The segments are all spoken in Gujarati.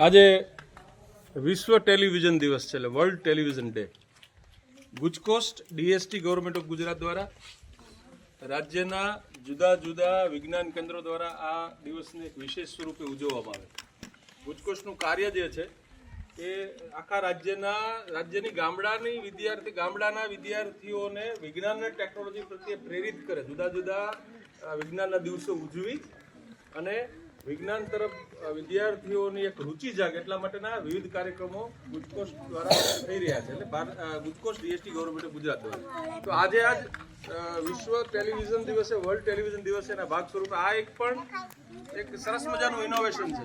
આજે વિશ્વ ટેલિવિઝન દિવસ છે, એટલે વર્લ્ડ ટેલિવિઝન ડે. ગુજકોસ્ટ ડીએસટી ગવર્મેન્ટ ઓફ ગુજરાત દ્વારા રાજ્યના જુદા જુદા વિજ્ઞાન કેન્દ્રો દ્વારા આ દિવસને એક વિશેષ સ્વરૂપે ઉજવવામાં આવે. ગુજકોસ્ટનું કાર્ય જે છે એ આખા રાજ્યની ગામડાના વિદ્યાર્થીઓને વિજ્ઞાન અને ટેકનોલોજી પ્રત્યે પ્રેરિત કરે, જુદા જુદા વિજ્ઞાનના દિવસો ઉજવી અને વિજ્ઞાન તરફ વિદ્યાર્થીઓની એક રુચિ જાગે એટલા માટેના વિવિધ કાર્યક્રમો ગુજકોસ્ટ દ્વારા થઈ રહ્યા છે, એટલે ગુજકોસ્ટ ડીએસટી ગવર્મેન્ટ ઓફ ગુજરાત દ્વારા. તો આજે વિશ્વ ટેલિવિઝન દિવસે, વર્લ્ડ ટેલિવિઝન દિવસે એના ભાગ સ્વરૂપે આ એક સરસ મજાનું ઇનોવેશન છે.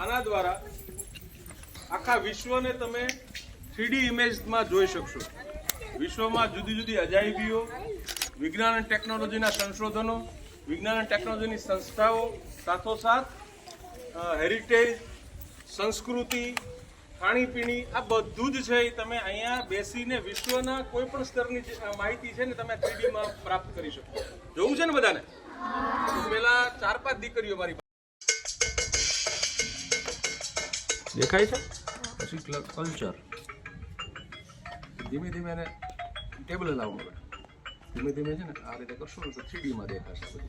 આના દ્વારા આખા વિશ્વને તમે 3D ઇમેજમાં જોઈ શકશો. વિશ્વમાં જુદી જુદી અજાયબીઓ, વિજ્ઞાન અને ટેકનોલોજીના સંશોધનો, વિજ્ઞાન અને ટેકનોલોજીની સંસ્થાઓ, સાથોસાથ હેરિટેજ, સંસ્કૃતિ, ખાણીપીણી, આ બધું જ છે એ તમે અહીંયા બેસીને વિશ્વના કોઈ પણ સ્તરની માહિતી છે ને તમે 3Dમાં પ્રાપ્ત કરી શકો. જોવું છે ને બધાને? પેલા 4-5 દીકરીઓ મારી દેખાય છે. પછી કલ્ચર ધીમે ધીમે એને ટેબલ લાવવું પડે. ધીમે ધીમે છે ને આ રીતે કરશો ને તો 3Dમાં દેખાશે બધું.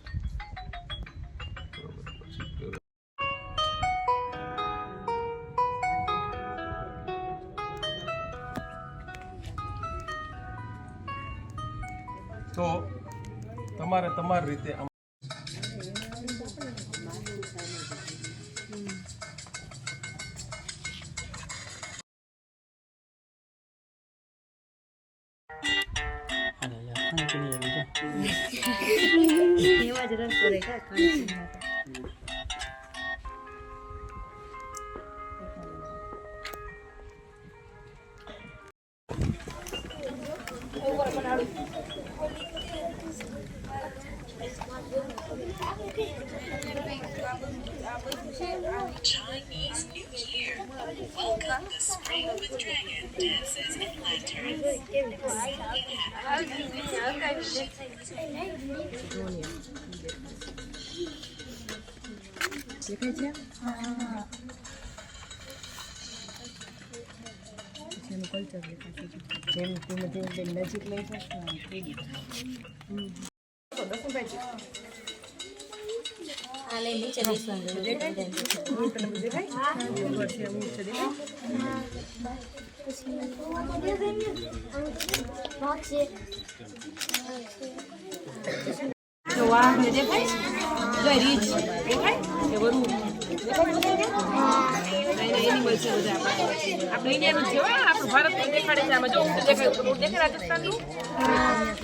તો તમારે તમારી રીતે Chinese New Year. Welcome the spring with dragon dances and lanterns.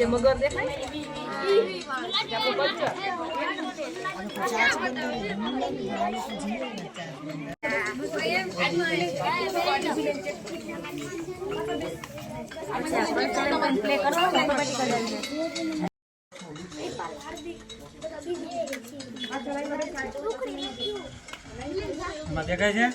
મગર દેખાય દેખાય છે.